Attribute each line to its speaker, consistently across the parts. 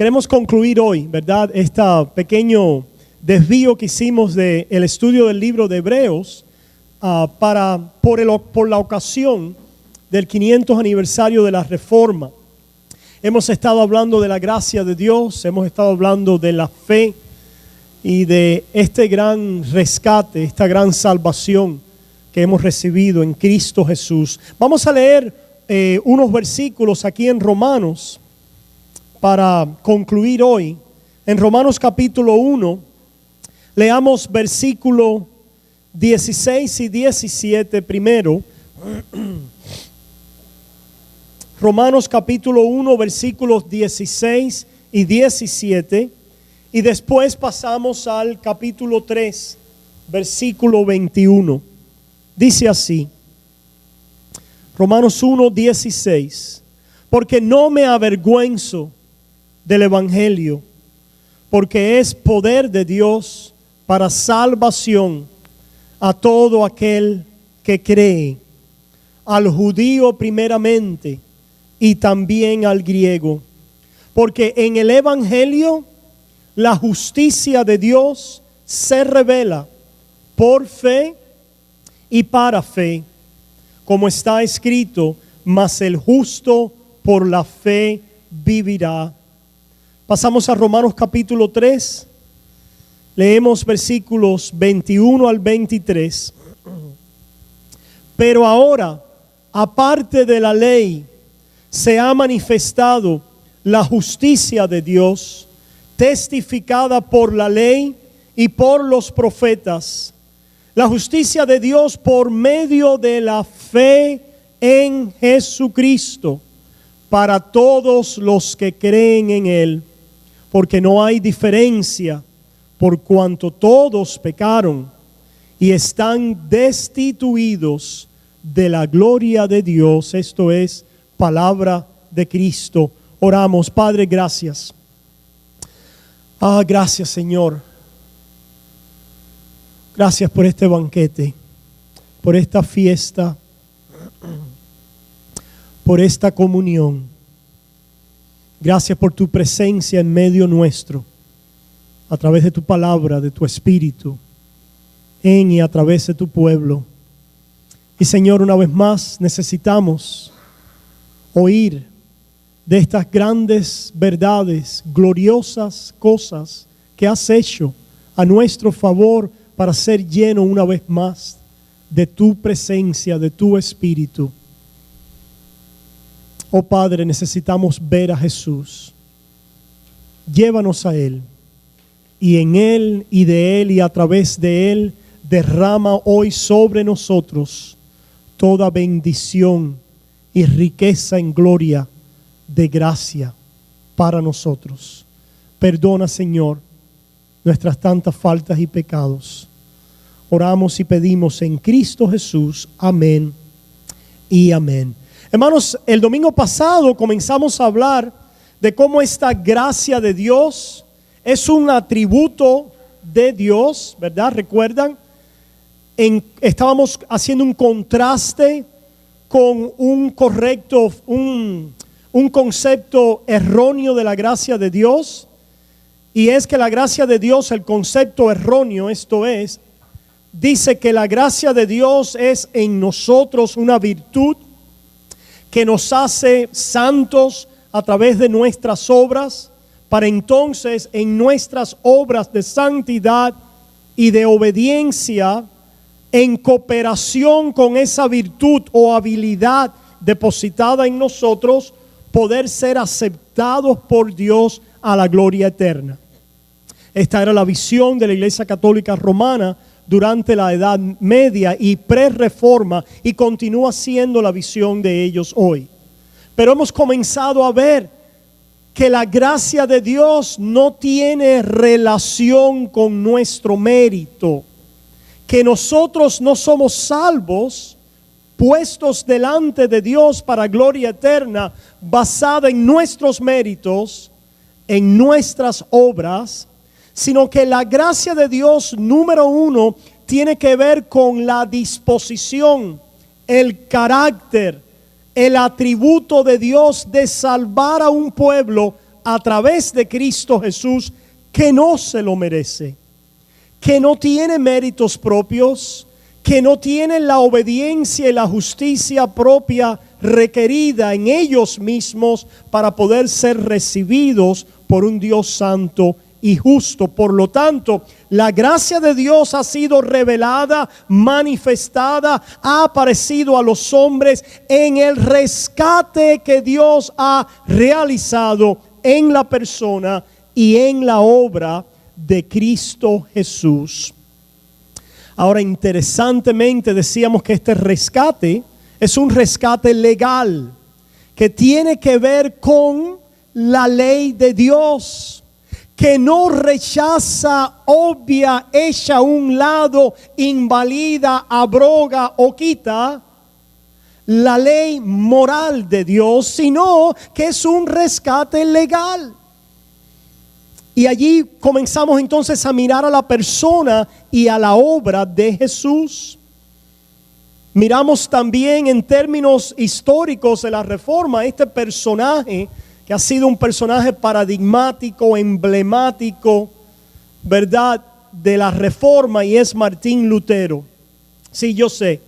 Speaker 1: Queremos concluir hoy, ¿verdad? Este pequeño desvío que hicimos del estudio del libro de Hebreos por la ocasión del 500 aniversario de la Reforma. Hemos estado hablando de la gracia de Dios, hemos estado hablando de la fe y de este gran rescate, esta gran salvación que hemos recibido en Cristo Jesús. Vamos a leer unos versículos aquí en Romanos para concluir hoy. En Romanos capítulo 1, leamos versículo 16 y 17 primero. Romanos capítulo 1, versículos 16 y 17. Y después pasamos al capítulo 3, versículo 21. Dice así, Romanos 1, 16. Porque no me avergüenzo del Evangelio, porque es poder de Dios para salvación a todo aquel que cree, al judío primeramente y también al griego. Porque en el Evangelio la justicia de Dios se revela por fe y para fe, como está escrito, mas el justo por la fe vivirá. Pasamos a Romanos capítulo 3, leemos versículos 21 al 23. Pero ahora, aparte de la ley, se ha manifestado la justicia de Dios, testificada por la ley y por los profetas. La justicia de Dios por medio de la fe en Jesucristo, para todos los que creen en Él, porque no hay diferencia, por cuanto todos pecaron y están destituidos de la gloria de Dios. Esto es palabra de Cristo. Oramos. Padre, gracias. Gracias, Señor. Gracias por este banquete, por esta fiesta, por esta comunión. Gracias por tu presencia en medio nuestro, a través de tu palabra, de tu espíritu, en y a través de tu pueblo. Y Señor, una vez más necesitamos oír de estas grandes verdades, gloriosas cosas que has hecho a nuestro favor para ser lleno una vez más de tu presencia, de tu espíritu. Oh Padre, necesitamos ver a Jesús. Llévanos a Él, y en Él y de Él y a través de Él derrama hoy sobre nosotros toda bendición y riqueza en gloria de gracia para nosotros. Perdona, Señor, nuestras tantas faltas y pecados. Oramos y pedimos en Cristo Jesús. Amén y amén. Hermanos, el domingo pasado comenzamos a hablar de cómo esta gracia de Dios es un atributo de Dios, ¿verdad? ¿Recuerdan? Estábamos haciendo un contraste con un concepto erróneo de la gracia de Dios. Y es que la gracia de Dios, el concepto erróneo, esto es, dice que la gracia de Dios es en nosotros una virtud que nos hace santos a través de nuestras obras, para entonces en nuestras obras de santidad y de obediencia, en cooperación con esa virtud o habilidad depositada en nosotros, poder ser aceptados por Dios a la gloria eterna. Esta era la visión de la Iglesia Católica Romana durante la Edad Media y pre-reforma, y continúa siendo la visión de ellos hoy. Pero hemos comenzado a ver que la gracia de Dios no tiene relación con nuestro mérito, que nosotros no somos salvos, puestos delante de Dios para gloria eterna, basada en nuestros méritos, en nuestras obras, sino que la gracia de Dios, número uno, tiene que ver con la disposición, el carácter, el atributo de Dios de salvar a un pueblo a través de Cristo Jesús, que no se lo merece, que no tiene méritos propios, que no tienen la obediencia y la justicia propia requerida en ellos mismos para poder ser recibidos por un Dios santo y justo. Por lo tanto, la gracia de Dios ha sido revelada, manifestada, ha aparecido a los hombres en el rescate que Dios ha realizado en la persona y en la obra de Cristo Jesús. Ahora, interesantemente, decíamos que este rescate es un rescate legal que tiene que ver con la ley de Dios, que no rechaza, obvia, echa a un lado, invalida, abroga o quita la ley moral de Dios, sino que es un rescate legal. Y allí comenzamos entonces a mirar a la persona y a la obra de Jesús. Miramos también en términos históricos de la Reforma este personaje que ha sido un personaje paradigmático, emblemático, ¿verdad?, de la Reforma, y es Martín Lutero. Sí, yo sé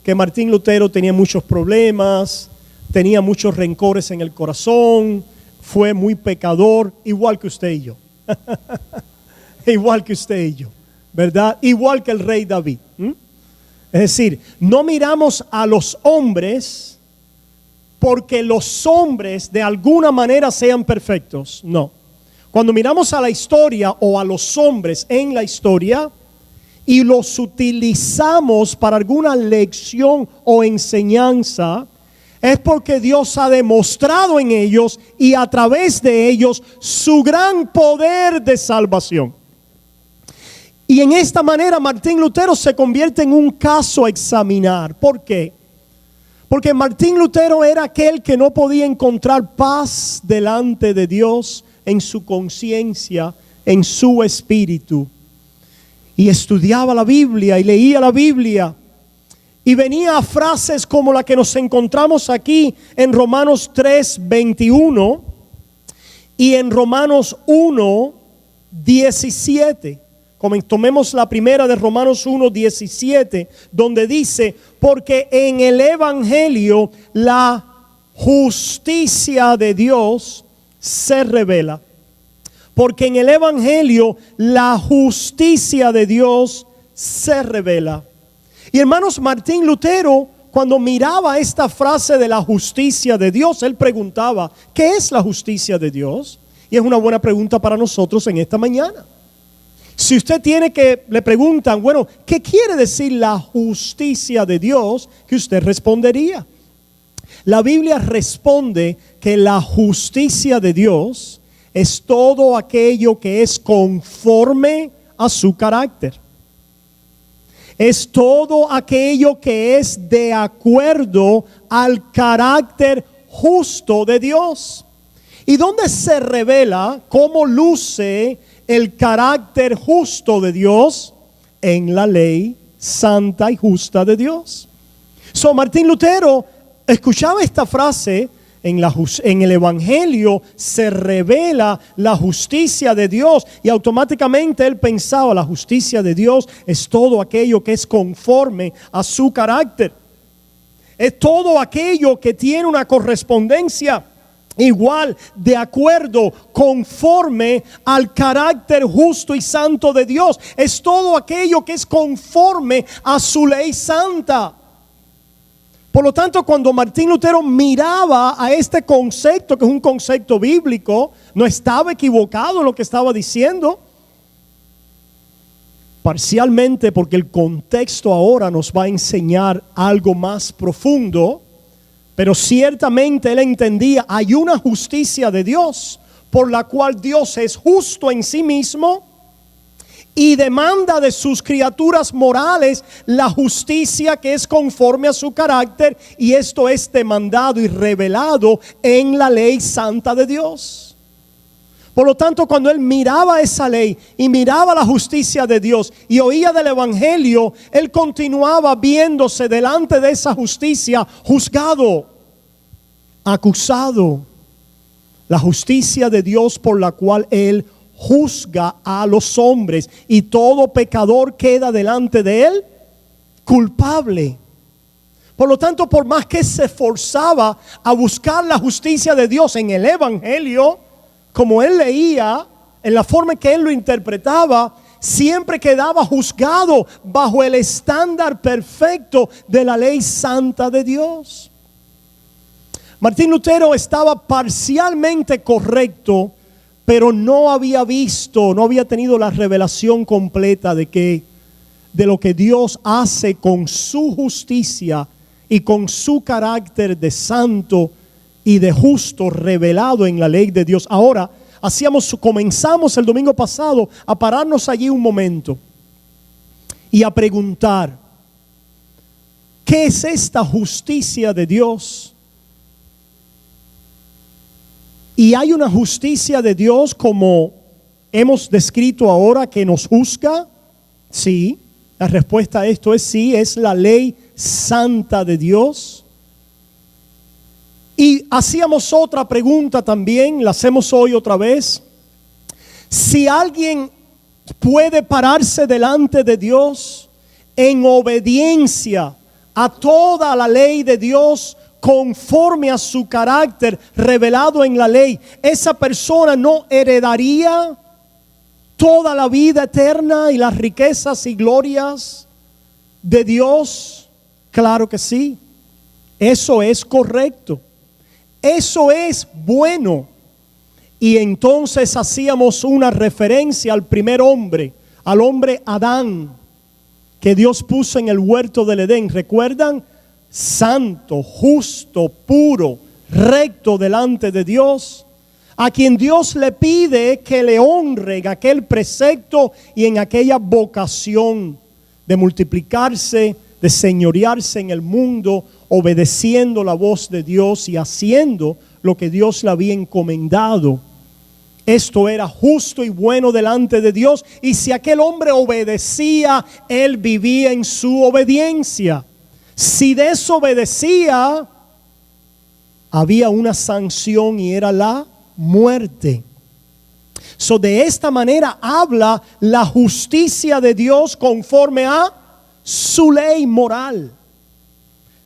Speaker 1: que Martín Lutero tenía muchos problemas, tenía muchos rencores en el corazón, fue muy pecador, igual que usted y yo. Igual que usted y yo, ¿verdad? Igual que el rey David. Es decir, no miramos a los hombres porque los hombres de alguna manera sean perfectos. No. Cuando miramos a la historia o a los hombres en la historia y los utilizamos para alguna lección o enseñanza, es porque Dios ha demostrado en ellos y a través de ellos su gran poder de salvación. Y en esta manera Martín Lutero se convierte en un caso a examinar. ¿Por qué? Porque Martín Lutero era aquel que no podía encontrar paz delante de Dios en su conciencia, en su espíritu. Y estudiaba la Biblia y leía la Biblia. Y venía a frases como la que nos encontramos aquí en Romanos 3:21 y en Romanos 1:17. Tomemos la primera de Romanos 1:17, donde dice: porque en el Evangelio la justicia de Dios se revela. Porque en el Evangelio la justicia de Dios se revela. Y hermanos, Martín Lutero, cuando miraba esta frase de la justicia de Dios, él preguntaba: ¿qué es la justicia de Dios? Y es una buena pregunta para nosotros en esta mañana. Si usted le preguntan, bueno, ¿qué quiere decir la justicia de Dios?, ¿qué usted respondería? La Biblia responde que la justicia de Dios es todo aquello que es conforme a su carácter. Es todo aquello que es de acuerdo al carácter justo de Dios. ¿Y dónde se revela cómo luce el carácter justo de Dios? En la ley santa y justa de Dios. Martín Lutero escuchaba esta frase: en el Evangelio se revela la justicia de Dios, y automáticamente él pensaba: la justicia de Dios es todo aquello que es conforme a su carácter. Es todo aquello que tiene una correspondencia igual, de acuerdo, conforme al carácter justo y santo de Dios. Es todo aquello que es conforme a su ley santa. Por lo tanto, cuando Martín Lutero miraba a este concepto, que es un concepto bíblico, no estaba equivocado en lo que estaba diciendo. Parcialmente porque el contexto ahora nos va a enseñar algo más profundo. Pero ciertamente él entendía: hay una justicia de Dios por la cual Dios es justo en sí mismo y demanda de sus criaturas morales la justicia que es conforme a su carácter, y esto es demandado y revelado en la ley santa de Dios. Por lo tanto, cuando él miraba esa ley y miraba la justicia de Dios y oía del Evangelio, él continuaba viéndose delante de esa justicia juzgado, acusado, La justicia de Dios por la cual Él juzga a los hombres, y todo pecador queda delante de Él culpable. Por lo tanto, por más que se esforzaba a buscar la justicia de Dios en el Evangelio, como él leía, en la forma que él lo interpretaba, siempre quedaba juzgado bajo el estándar perfecto de la ley santa de Dios. Martín Lutero estaba parcialmente correcto, pero no había tenido la revelación completa de lo que Dios hace con su justicia y con su carácter de santo y de justo revelado en la ley de Dios. Ahora, comenzamos el domingo pasado a pararnos allí un momento y a preguntar, ¿qué es esta justicia de Dios? Y hay una justicia de Dios como hemos descrito ahora que nos juzga. Sí, la respuesta a esto es sí, es la ley santa de Dios. Y hacíamos otra pregunta también, la hacemos hoy otra vez. Si alguien puede pararse delante de Dios en obediencia a toda la ley de Dios, conforme a su carácter revelado en la ley, esa persona no heredaría toda la vida eterna y las riquezas y glorias de Dios. Claro que sí, eso es correcto, eso es bueno. Y entonces hacíamos una referencia al primer hombre, al hombre Adán, que Dios puso en el huerto del Edén. ¿Recuerdan? Santo, justo, puro, recto delante de Dios, a quien Dios le pide que le honre en aquel precepto y en aquella vocación de multiplicarse, de señorearse en el mundo, obedeciendo la voz de Dios y haciendo lo que Dios le había encomendado. Esto era justo y bueno delante de Dios, y si aquel hombre obedecía, él vivía en su obediencia. Si desobedecía, había una sanción y era la muerte. De esta manera habla la justicia de Dios conforme a su ley moral.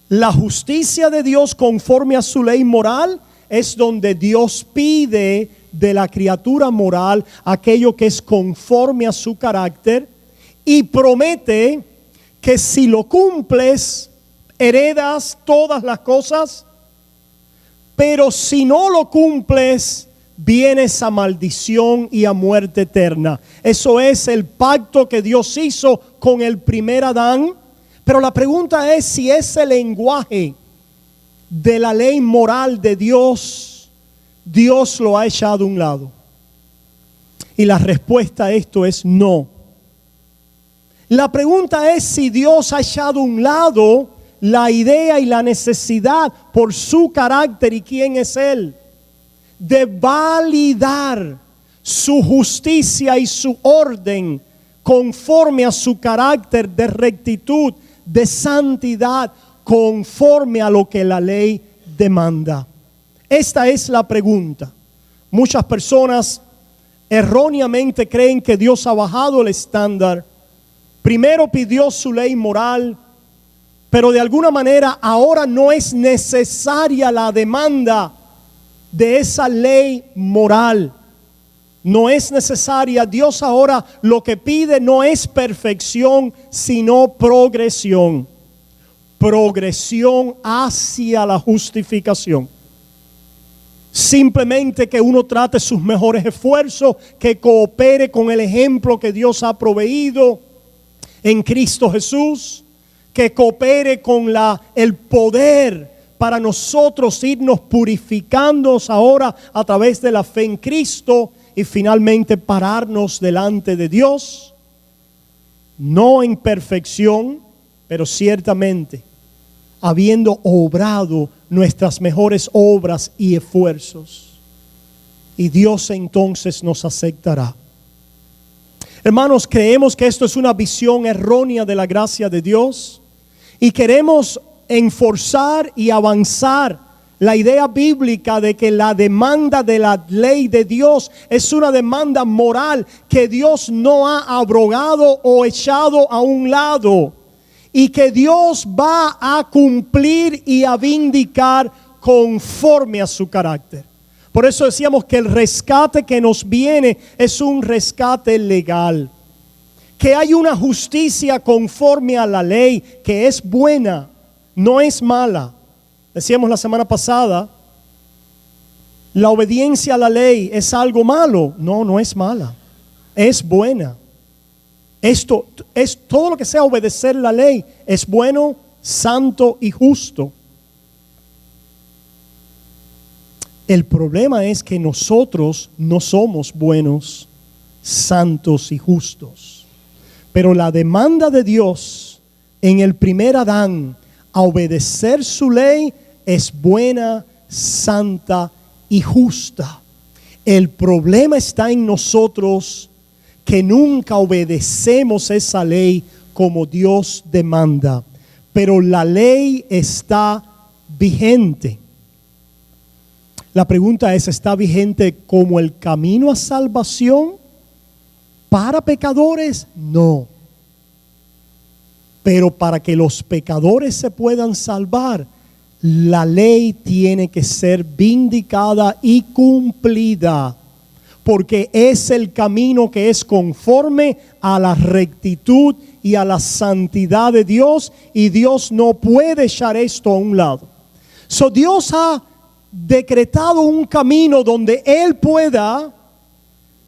Speaker 1: La justicia de Dios conforme a su ley moral es donde Dios pide de la criatura moral aquello que es conforme a su carácter, y promete que si lo cumples, heredas todas las cosas, pero si no lo cumples, vienes a maldición y a muerte eterna. Eso es el pacto que Dios hizo con el primer Adán. Pero la pregunta es si ese lenguaje de la ley moral de Dios, Dios lo ha echado a un lado. Y la respuesta a esto es no. La pregunta es si Dios ha echado a un lado la idea y la necesidad por su carácter y quién es Él, de validar su justicia y su orden conforme a su carácter de rectitud, de santidad, conforme a lo que la ley demanda. Esta es la pregunta. Muchas personas erróneamente creen que Dios ha bajado el estándar. Primero pidió su ley moral, pero de alguna manera ahora no es necesaria la demanda de esa ley moral. No es necesaria. Dios ahora lo que pide no es perfección, sino progresión. Progresión hacia la justificación. Simplemente que uno trate sus mejores esfuerzos, que coopere con el ejemplo que Dios ha proveído en Cristo Jesús, que coopere con el poder para nosotros irnos purificando ahora a través de la fe en Cristo y finalmente pararnos delante de Dios, no en perfección, pero ciertamente habiendo obrado nuestras mejores obras y esfuerzos, y Dios entonces nos aceptará. Hermanos, creemos que esto es una visión errónea de la gracia de Dios y queremos enforzar y avanzar la idea bíblica de que la demanda de la ley de Dios es una demanda moral que Dios no ha abrogado o echado a un lado, y que Dios va a cumplir y a vindicar conforme a su carácter. Por eso decíamos que el rescate que nos viene es un rescate legal, que hay una justicia conforme a la ley, que es buena, no es mala. Decíamos la semana pasada, la obediencia a la ley es algo malo. No, no es mala, es buena. Esto es todo lo que sea obedecer la ley, es bueno, santo y justo. El problema es que nosotros no somos buenos, santos y justos. Pero la demanda de Dios en el primer Adán a obedecer su ley es buena, santa y justa. El problema está en nosotros, que nunca obedecemos esa ley como Dios demanda. Pero la ley está vigente. La pregunta es, ¿está vigente como el camino a salvación para pecadores? No. Pero para que los pecadores se puedan salvar, la ley tiene que ser vindicada y cumplida, porque es el camino que es conforme a la rectitud y a la santidad de Dios, y Dios no puede echar esto a un lado. So, Dios ha decretado un camino donde Él pueda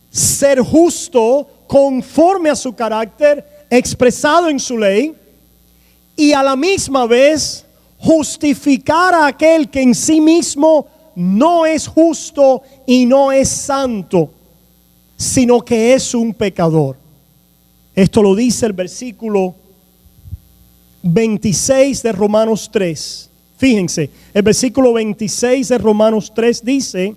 Speaker 1: ser justo conforme a su carácter expresado en su ley, y a la misma vez justificar a aquel que en sí mismo no es justo y no es santo, sino que es un pecador. Esto lo dice el versículo 26 de Romanos 3. Fíjense, el versículo 26 de Romanos 3 dice: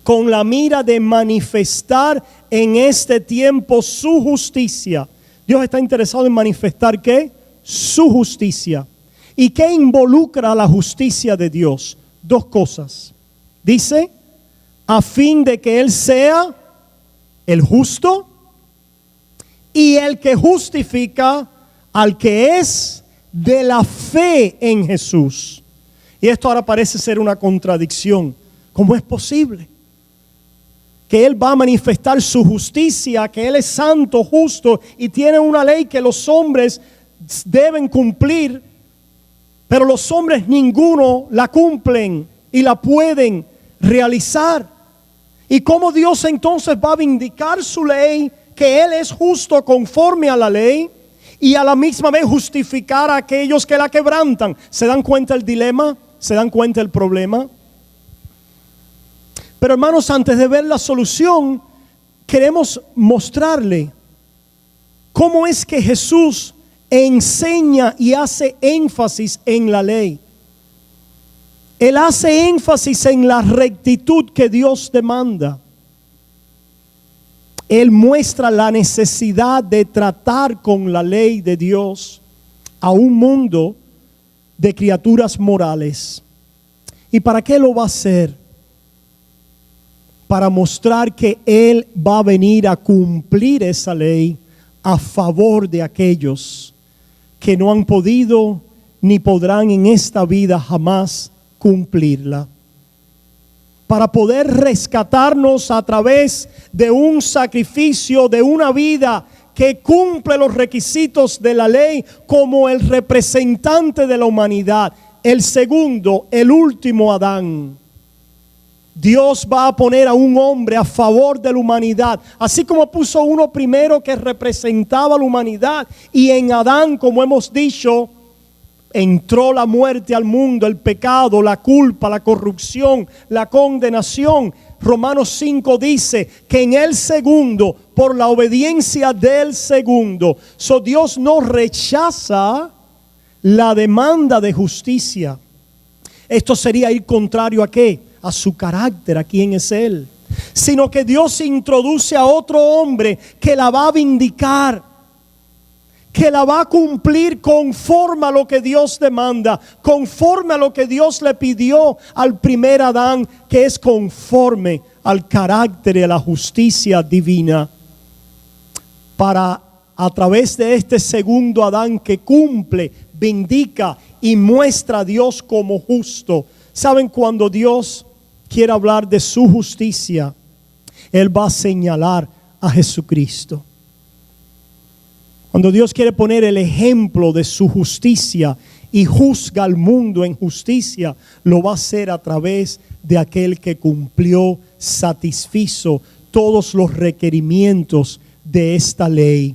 Speaker 1: con la mira de manifestar en este tiempo su justicia. Dios está interesado en manifestar ¿qué? Su justicia. ¿Y qué involucra la justicia de Dios? Dos cosas. Dice, a fin de que Él sea el justo y el que justifica al que es de la fe en Jesús. Y esto ahora parece ser una contradicción. ¿Cómo es posible que Él va a manifestar su justicia, que Él es santo, justo y tiene una ley que los hombres deben cumplir, pero los hombres ninguno la cumplen y la pueden realizar? ¿Y cómo Dios entonces va a vindicar su ley, que Él es justo conforme a la ley, y a la misma vez justificar a aquellos que la quebrantan? ¿Se dan cuenta el dilema? ¿Se dan cuenta el problema? Pero hermanos, antes de ver la solución, queremos mostrarle cómo es que Jesús enseña y hace énfasis en la ley. Él hace énfasis en la rectitud que Dios demanda. Él muestra la necesidad de tratar con la ley de Dios a un mundo de criaturas morales. ¿Y para qué lo va a hacer? Para mostrar que Él va a venir a cumplir esa ley a favor de aquellos que no han podido ni podrán en esta vida jamás cumplirla. Para poder rescatarnos a través de un sacrificio, de una vida que cumple los requisitos de la ley como el representante de la humanidad, el segundo, el último Adán. Dios va a poner a un hombre a favor de la humanidad, así como puso uno primero que representaba a la humanidad, y en Adán, como hemos dicho, entró la muerte al mundo, el pecado, la culpa, la corrupción, la condenación. Romanos 5 dice que en el segundo, por la obediencia del segundo, Dios no rechaza la demanda de justicia. Esto sería ir contrario a ¿qué? A su carácter, a quién es Él. Sino que Dios introduce a otro hombre que la va a vindicar, que la va a cumplir conforme a lo que Dios demanda, conforme a lo que Dios le pidió al primer Adán, que es conforme al carácter y a la justicia divina. Para a través de este segundo Adán que cumple, vindica y muestra a Dios como justo. ¿Saben? Cuando Dios quiere hablar de su justicia, Él va a señalar a Jesucristo. Cuando Dios quiere poner el ejemplo de su justicia y juzga al mundo en justicia, lo va a hacer a través de aquel que cumplió, satisfizo todos los requerimientos de esta ley.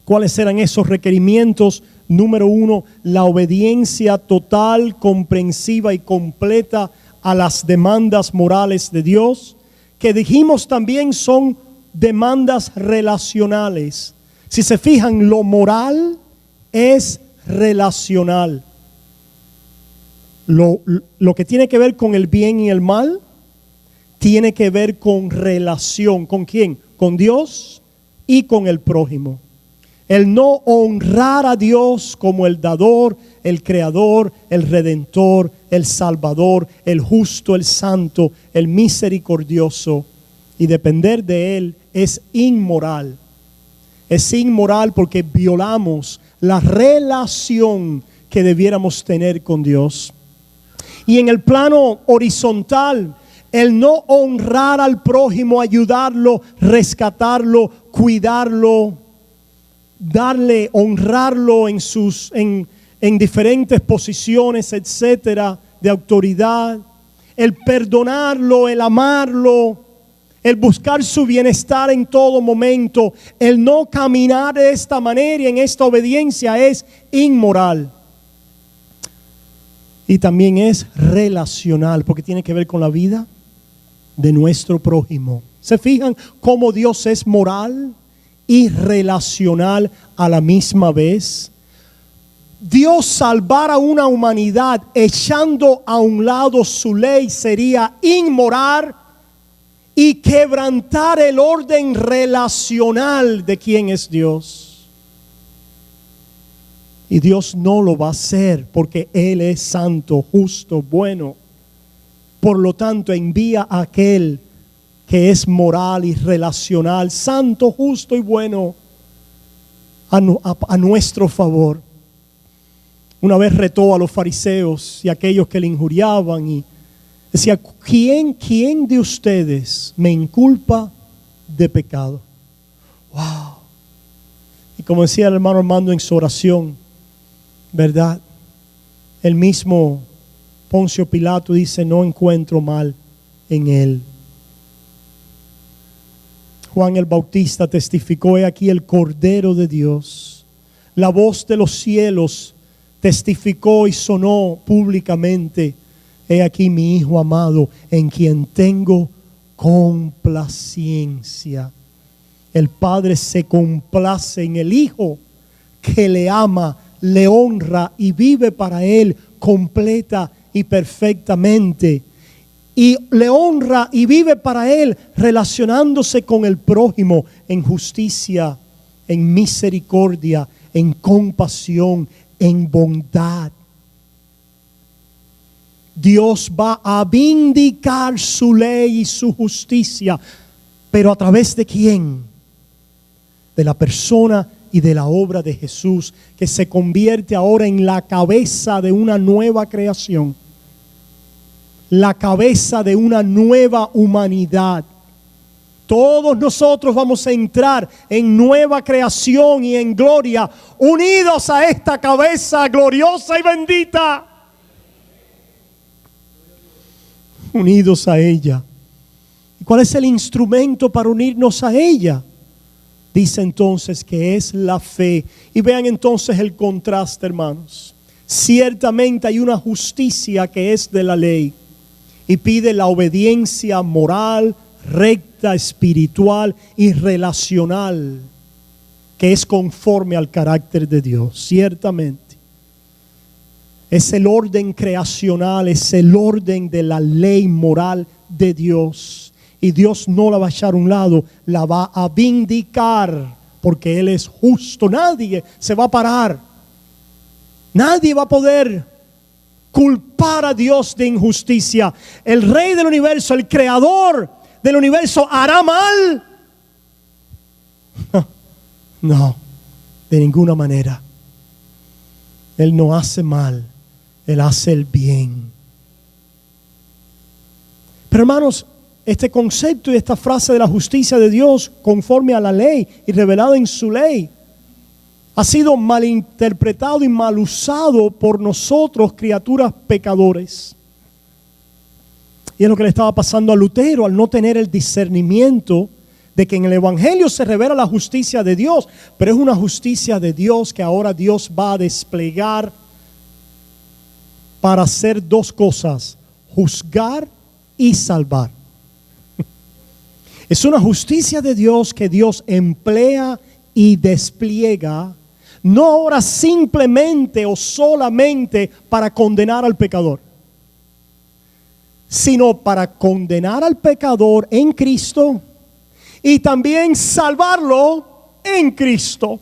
Speaker 1: ¿Cuáles eran esos requerimientos? Número 1, la obediencia total, comprensiva y completa a las demandas morales de Dios, que dijimos también son demandas relacionales. Si se fijan, lo moral es relacional. Lo que tiene que ver con el bien y el mal tiene que ver con relación. ¿Con quién? Con Dios y con el prójimo. El no honrar a Dios como el dador, el creador, el redentor, el salvador, el justo, el santo, el misericordioso, y depender de Él es inmoral. Es inmoral porque violamos la relación que debiéramos tener con Dios. Y en el plano horizontal, el no honrar al prójimo, ayudarlo, rescatarlo, cuidarlo, darle, honrarlo en diferentes posiciones, etcétera, de autoridad, el perdonarlo, el amarlo, el buscar su bienestar en todo momento, el no caminar de esta manera y en esta obediencia es inmoral. Y también es relacional, porque tiene que ver con la vida de nuestro prójimo. ¿Se fijan cómo Dios es moral y relacional a la misma vez? Dios salvar a una humanidad echando a un lado su ley sería inmoral y quebrantar el orden relacional de quién es Dios. Y Dios no lo va a hacer porque Él es santo, justo, bueno. Por lo tanto, envía a aquel que es moral y relacional, santo, justo y bueno, a nuestro favor. Una vez retó a los fariseos y a aquellos que le injuriaban y decía: ¿Quién de ustedes me inculpa de pecado? Wow. Y como decía el hermano Armando en su oración, ¿verdad? El mismo Poncio Pilato dice: no encuentro mal en él. Juan el Bautista testificó: he aquí el Cordero de Dios. La voz de los cielos testificó y sonó públicamente: he aquí mi Hijo amado, en quien tengo complacencia. El Padre se complace en el Hijo que le ama, le honra y vive para Él completa y perfectamente. Y le honra y vive para Él relacionándose con el prójimo en justicia, en misericordia, en compasión, en bondad. Dios va a vindicar su ley y su justicia, pero ¿a través de quién? De la persona y de la obra de Jesús, que se convierte ahora en la cabeza de una nueva creación, la cabeza de una nueva humanidad. Todos nosotros vamos a entrar en nueva creación y en gloria, unidos a esta cabeza gloriosa y bendita. Unidos a ella. ¿Y cuál es el instrumento para unirnos a ella? Dice entonces que es la fe. Y vean entonces el contraste, hermanos. Ciertamente hay una justicia que es de la ley y pide la obediencia moral, recta, espiritual y relacional, que es conforme al carácter de Dios. Ciertamente es el orden creacional, es el orden de la ley moral de Dios. Y Dios no la va a echar a un lado, la va a vindicar porque Él es justo. Nadie se va a parar. Nadie va a poder culpar a Dios de injusticia. El Rey del universo, el Creador del universo, ¿hará mal? No, de ninguna manera. Él no hace mal, Él hace el bien. Pero hermanos, este concepto y esta frase de la justicia de Dios conforme a la ley y revelado en su ley ha sido malinterpretado y mal usado por nosotros, criaturas pecadores. Y es lo que le estaba pasando a Lutero al no tener el discernimiento de que en el Evangelio se revela la justicia de Dios, pero es una justicia de Dios que ahora Dios va a desplegar para hacer dos cosas: juzgar y salvar. Es una justicia de Dios que Dios emplea y despliega, no ahora simplemente o solamente para condenar al pecador, sino para condenar al pecador en Cristo y también salvarlo en Cristo.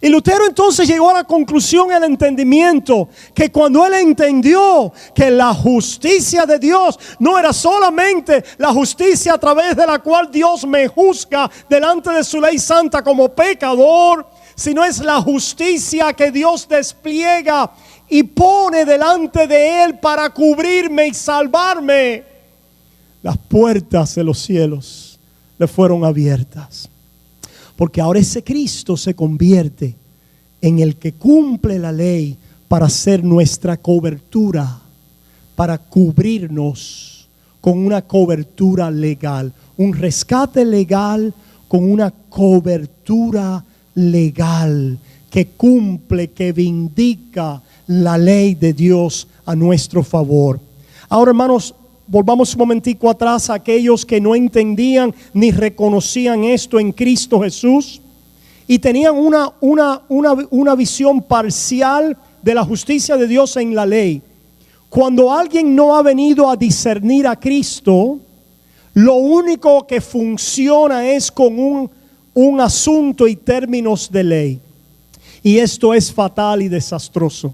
Speaker 1: Y Lutero entonces llegó a la conclusión, el entendimiento, que cuando él entendió que la justicia de Dios no era solamente la justicia a través de la cual Dios me juzga delante de su ley santa como pecador, sino es la justicia que Dios despliega y pone delante de él para cubrirme y salvarme. Las puertas de los cielos le fueron abiertas. Porque ahora ese Cristo se convierte en el que cumple la ley para ser nuestra cobertura, para cubrirnos con una cobertura legal, un rescate legal con una cobertura legal que cumple, que vindica la ley de Dios a nuestro favor. Ahora, hermanos, volvamos un momentico atrás a aquellos que no entendían ni reconocían esto en Cristo Jesús y tenían una visión parcial de la justicia de Dios en la ley. Cuando alguien no ha venido a discernir a Cristo, lo único que funciona es con un asunto y términos de ley. Y esto es fatal y desastroso.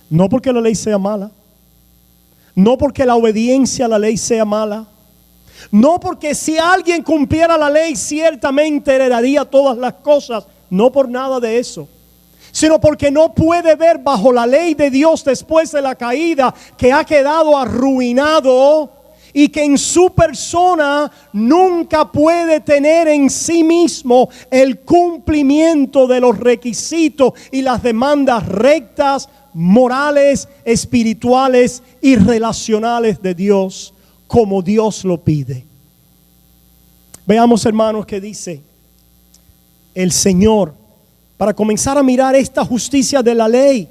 Speaker 1: No porque la ley sea mala, no porque la obediencia a la ley sea mala, no porque si alguien cumpliera la ley ciertamente heredaría todas las cosas, no por nada de eso, sino porque no puede ver bajo la ley de Dios después de la caída que ha quedado arruinado y que en su persona nunca puede tener en sí mismo el cumplimiento de los requisitos y las demandas rectas, morales, espirituales y relacionales de Dios como Dios lo pide. Veamos, hermanos, qué dice el Señor para comenzar a mirar esta justicia de la ley,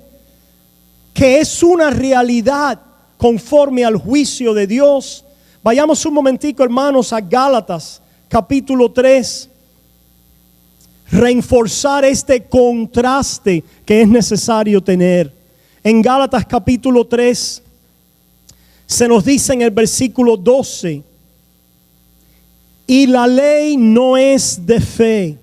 Speaker 1: que es una realidad conforme al juicio de Dios. Vayamos un momentico, hermanos, a Gálatas capítulo 3. Reforzar este contraste que es necesario tener. En Gálatas capítulo 3 se nos dice en el versículo 12: y la ley no es de fe,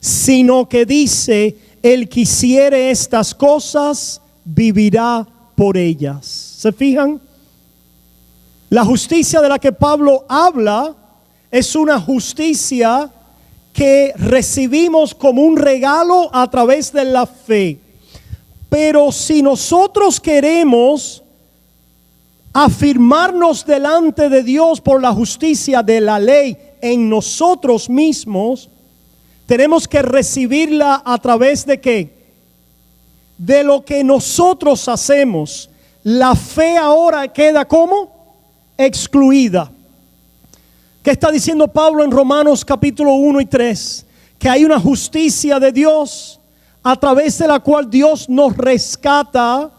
Speaker 1: sino que dice: el que hiciere estas cosas vivirá por ellas. ¿Se fijan? La justicia de la que Pablo habla es una justicia que recibimos como un regalo a través de la fe. Pero si nosotros queremos afirmarnos delante de Dios por la justicia de la ley en nosotros mismos, tenemos que recibirla a través de ¿qué? De lo que nosotros hacemos. La fe ahora queda ¿cómo? Excluida. ¿Qué está diciendo Pablo en Romanos capítulo 1 y 3? Que hay una justicia de Dios a través de la cual Dios nos rescata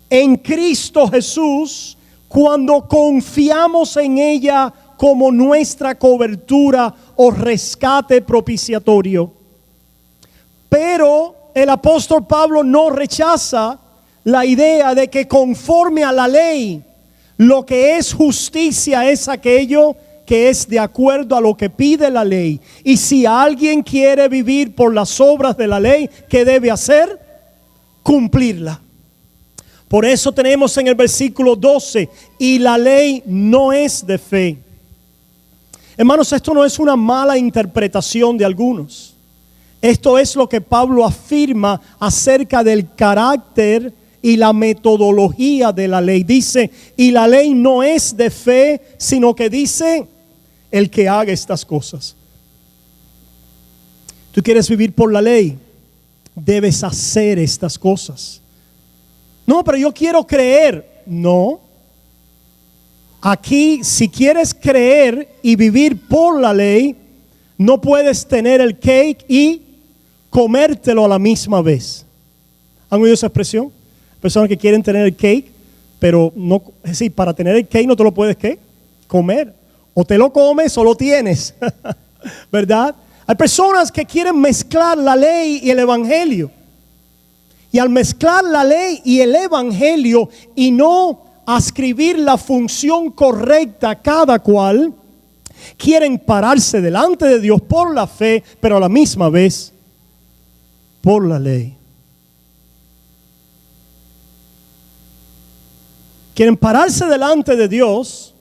Speaker 1: en Cristo Jesús cuando confiamos en ella como nuestra cobertura o rescate propiciatorio. Pero el apóstol Pablo no rechaza la idea de que conforme a la ley, lo que es justicia es aquello que es de acuerdo a lo que pide la ley. Y si alguien quiere vivir por las obras de la ley, ¿qué debe hacer? Cumplirla. Por eso tenemos en el versículo 12, y la ley no es de fe. Hermanos, esto no es una mala interpretación de algunos. Esto es lo que Pablo afirma acerca del carácter y la metodología de la ley. Dice, y la ley no es de fe, sino que dice, el que haga estas cosas. Tú quieres vivir por la ley, debes hacer estas cosas. No, pero yo quiero creer. No. Aquí, si quieres creer y vivir por la ley, no puedes tener el cake y comértelo a la misma vez. ¿Han oído esa expresión? Personas que quieren tener el cake, pero no, es decir, para tener el cake no te lo puedes ¿qué? Comer. O te lo comes o lo tienes. ¿Verdad? Hay personas que quieren mezclar la ley y el evangelio. Y al mezclar la ley y el evangelio y no ascribir la función correcta a cada cual, quieren pararse delante de Dios por la fe, pero a la misma vez por la ley. Quieren pararse delante de Dios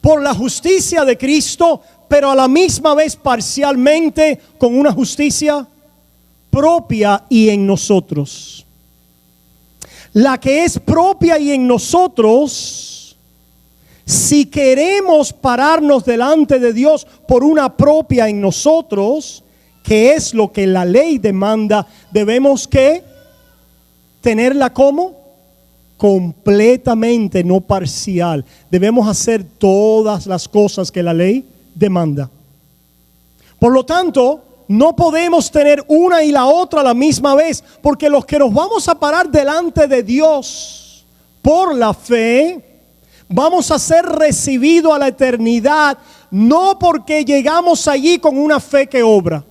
Speaker 1: por la justicia de Cristo, pero a la misma vez parcialmente con una justicia propia y en nosotros. La que es propia y en nosotros, si queremos pararnos delante de Dios por una propia en nosotros, que es lo que la ley demanda, debemos que tenerla como completamente, no parcial. Debemos hacer todas las cosas que la ley demanda. Por lo tanto, no podemos tener una y la otra a la misma vez, porque los que nos vamos a parar delante de Dios por la fe, vamos a ser recibidos a la eternidad, no porque llegamos allí con una fe que obra.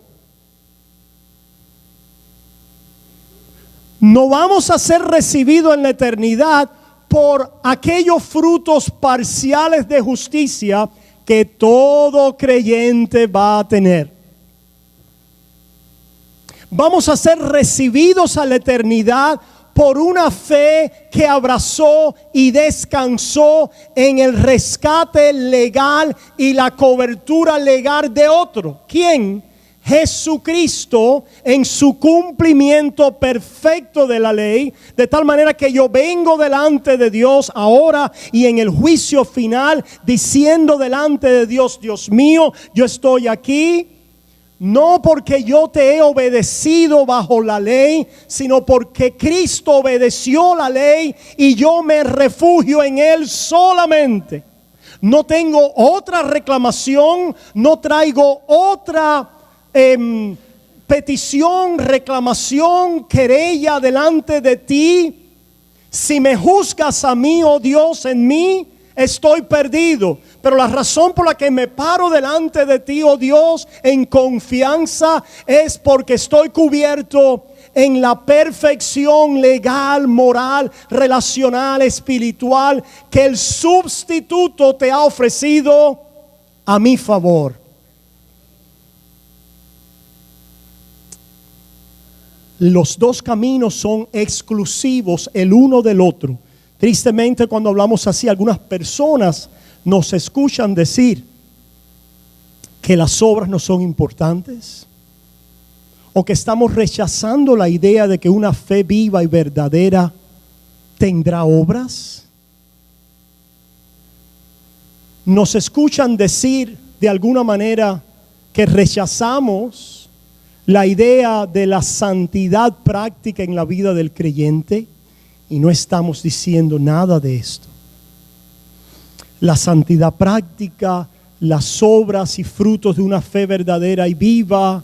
Speaker 1: No vamos a ser recibidos en la eternidad por aquellos frutos parciales de justicia que todo creyente va a tener. Vamos a ser recibidos a la eternidad por una fe que abrazó y descansó en el rescate legal y la cobertura legal de otro. ¿Quién? Jesucristo, en su cumplimiento perfecto de la ley, de tal manera que yo vengo delante de Dios ahora y en el juicio final, diciendo delante de Dios, Dios mío, yo estoy aquí no porque yo te he obedecido bajo la ley, sino porque Cristo obedeció la ley y yo me refugio en Él solamente. No tengo otra reclamación, no traigo otra petición, reclamación, querella delante de ti. Si me juzgas a mí, oh Dios, en mí estoy perdido. Pero la razón por la que me paro delante de ti, oh Dios, en confianza, es porque estoy cubierto en la perfección legal, moral, relacional, espiritual que el sustituto te ha ofrecido a mi favor. Los dos caminos son exclusivos el uno del otro. Tristemente, cuando hablamos así, algunas personas nos escuchan decir que las obras no son importantes, o que estamos rechazando la idea de que una fe viva y verdadera tendrá obras. Nos escuchan decir de alguna manera que rechazamos la idea de la santidad práctica en la vida del creyente, y no estamos diciendo nada de esto. La santidad práctica, las obras y frutos de una fe verdadera y viva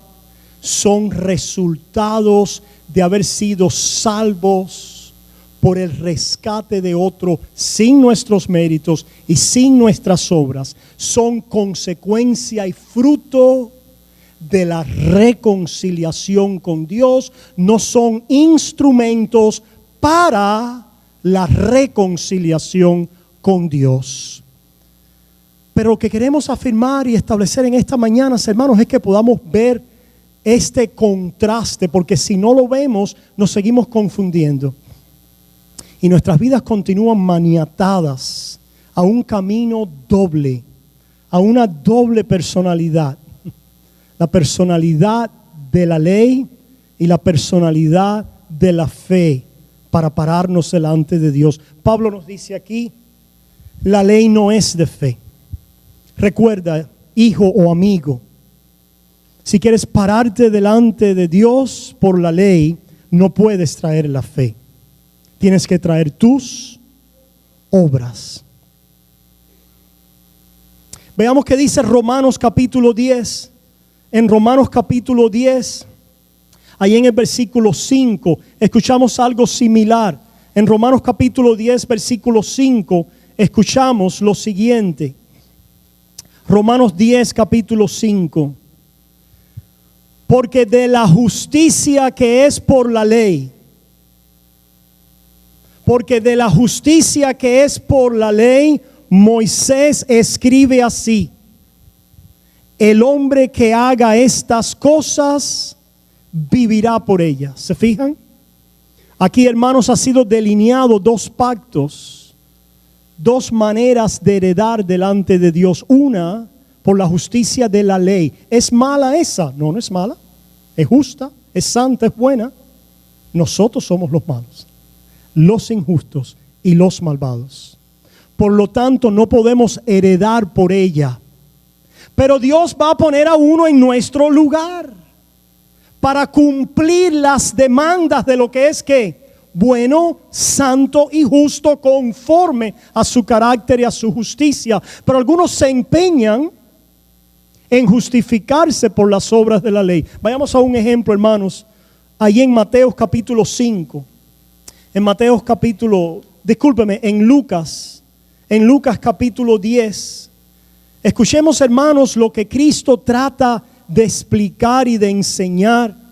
Speaker 1: son resultados de haber sido salvos por el rescate de otro sin nuestros méritos y sin nuestras obras. Son consecuencia y fruto de la reconciliación con Dios, no son instrumentos para la reconciliación con Dios. Pero lo que queremos afirmar y establecer en esta mañana, hermanos, es que podamos ver este contraste, porque si no lo vemos, nos seguimos confundiendo. Y nuestras vidas continúan maniatadas a un camino doble, a una doble personalidad. La personalidad de la ley y la personalidad de la fe para pararnos delante de Dios. Pablo nos dice aquí, la ley no es de fe. Recuerda, hijo o amigo, si quieres pararte delante de Dios por la ley, no puedes traer la fe. Tienes que traer tus obras. Veamos qué dice Romanos capítulo 10. En Romanos capítulo 10, ahí en el versículo 5, escuchamos algo similar. En Romanos capítulo 10, versículo 5, escuchamos lo siguiente. Romanos 10, capítulo 5. Porque de la justicia que es por la ley, porque de la justicia que es por la ley, Moisés escribe así: el hombre que haga estas cosas vivirá por ellas. ¿Se fijan? Aquí, hermanos, ha sido delineado dos pactos, dos maneras de heredar delante de Dios. Una, por la justicia de la ley. ¿Es mala esa? No, no es mala. Es justa, es santa, es buena. Nosotros somos los malos, los injustos y los malvados. Por lo tanto, no podemos heredar por ella. Pero Dios va a poner a uno en nuestro lugar para cumplir las demandas de lo que es que bueno, santo y justo conforme a su carácter y a su justicia. Pero algunos se empeñan en justificarse por las obras de la ley. Vayamos a un ejemplo, hermanos, ahí en Mateo capítulo 5. En Lucas capítulo 10. Escuchemos, hermanos, lo que Cristo trata de explicar y de enseñar.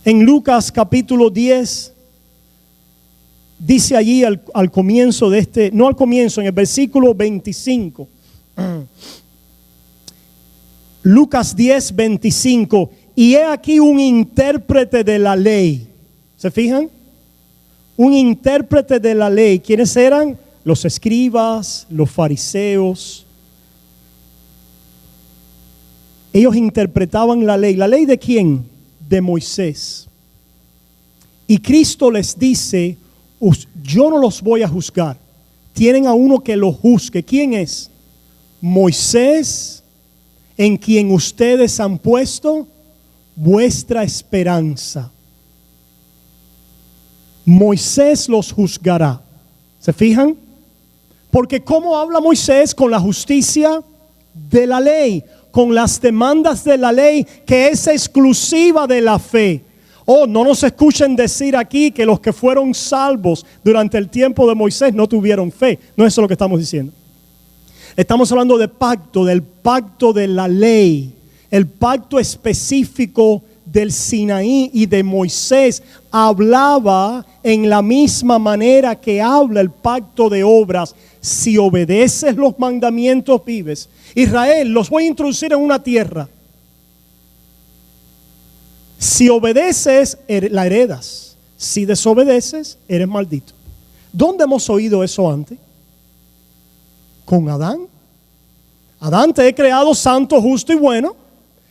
Speaker 1: En Lucas capítulo 10, dice allí al comienzo de este, no al comienzo, en el versículo 25. Lucas 10, 25. Y he aquí un intérprete de la ley. ¿Se fijan? Un intérprete de la ley. ¿Quiénes eran? Los escribas, los fariseos. Ellos interpretaban la ley. ¿La ley de quién? De Moisés. Y Cristo les dice: yo no los voy a juzgar. Tienen a uno que los juzgue. ¿Quién es? Moisés, en quien ustedes han puesto vuestra esperanza. Moisés los juzgará. ¿Se fijan? Porque ¿cómo habla Moisés? Con la justicia de la ley, con las demandas de la ley, que es exclusiva de la fe. Oh, no nos escuchen decir aquí que los que fueron salvos durante el tiempo de Moisés no tuvieron fe. No es eso lo que estamos diciendo. Estamos hablando de pacto, del pacto de la ley, el pacto específico del Sinaí y de Moisés. Hablaba en la misma manera que habla el pacto de obras. Si obedeces los mandamientos, vives. Israel, los voy a introducir en una tierra. Si obedeces, la heredas. Si desobedeces, eres maldito. ¿Dónde hemos oído eso antes? Con Adán. Adán, te he creado santo, justo y bueno.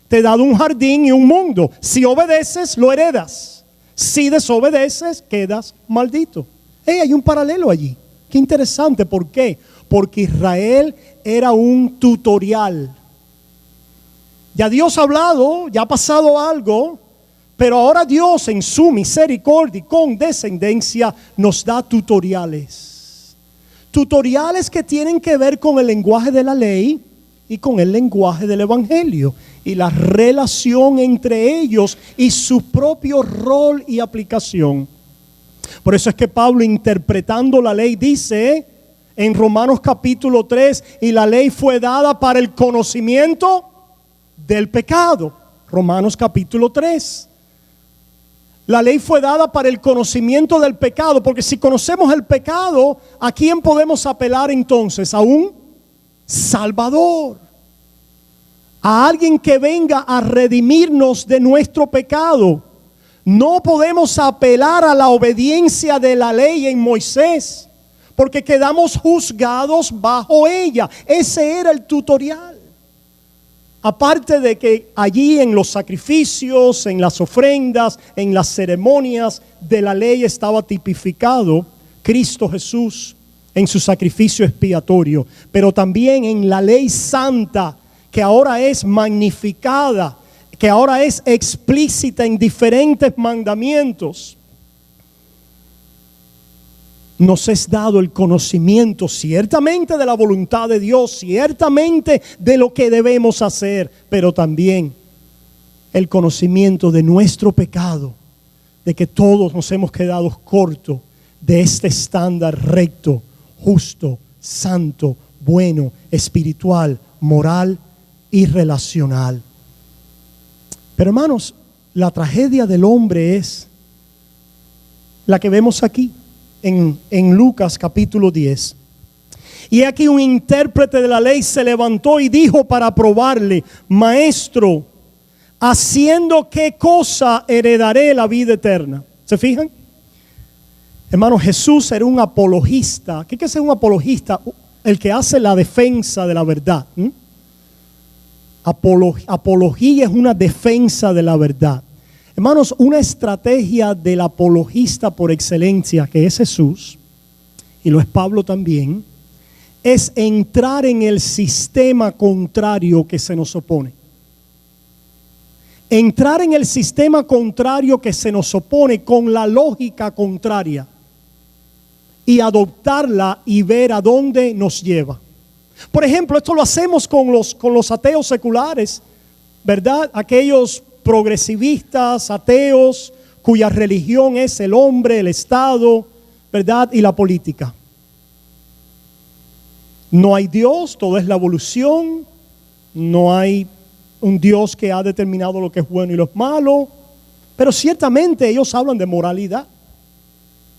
Speaker 1: Te he dado un jardín y un mundo. Si obedeces, lo heredas. Si desobedeces, quedas maldito. Hay un paralelo allí. Qué interesante. ¿Por qué? Porque Israel era un tutorial. Ya Dios ha hablado, ya ha pasado algo, pero ahora Dios en su misericordia y condescendencia nos da tutoriales. Tutoriales que tienen que ver con el lenguaje de la ley y con el lenguaje del evangelio y la relación entre ellos y su propio rol y aplicación. Por eso es que Pablo, interpretando la ley, dice en Romanos capítulo 3, y la ley fue dada para el conocimiento del pecado. Romanos capítulo 3. La ley fue dada para el conocimiento del pecado, porque si conocemos el pecado, ¿a quién podemos apelar entonces? A un Salvador, a alguien que venga a redimirnos de nuestro pecado. No podemos apelar a la obediencia de la ley en Moisés, porque quedamos juzgados bajo ella. Ese era el tutorial. Aparte de que allí en los sacrificios, en las ofrendas, en las ceremonias de la ley estaba tipificado Cristo Jesús en su sacrificio expiatorio, pero también en la ley santa, que ahora es magnificada, que ahora es explícita en diferentes mandamientos. Nos es dado el conocimiento ciertamente de la voluntad de Dios, ciertamente de lo que debemos hacer, pero también el conocimiento de nuestro pecado, de que todos nos hemos quedado cortos de este estándar recto, justo, santo, bueno, espiritual, moral y relacional. Pero hermanos, la tragedia del hombre es la que vemos aquí en Lucas capítulo 10. Y aquí un intérprete de la ley se levantó y dijo para probarle: Maestro, ¿haciendo qué cosa heredaré la vida eterna? ¿Se fijan? Hermano, Jesús era un apologista. ¿Qué es un apologista? El que hace la defensa de la verdad. Apología es una defensa de la verdad. Hermanos, una estrategia del apologista por excelencia, que es Jesús, y lo es Pablo también, es entrar en el sistema contrario que se nos opone. Entrar en el sistema contrario que se nos opone con la lógica contraria y adoptarla y ver a dónde nos lleva. Por ejemplo, esto lo hacemos con los ateos seculares, ¿verdad? Aquellos progresivistas, ateos, cuya religión es el hombre, el Estado, ¿verdad? Y la política. No hay Dios, todo es la evolución, no hay un Dios que ha determinado lo que es bueno y lo es malo, pero ciertamente ellos hablan de moralidad.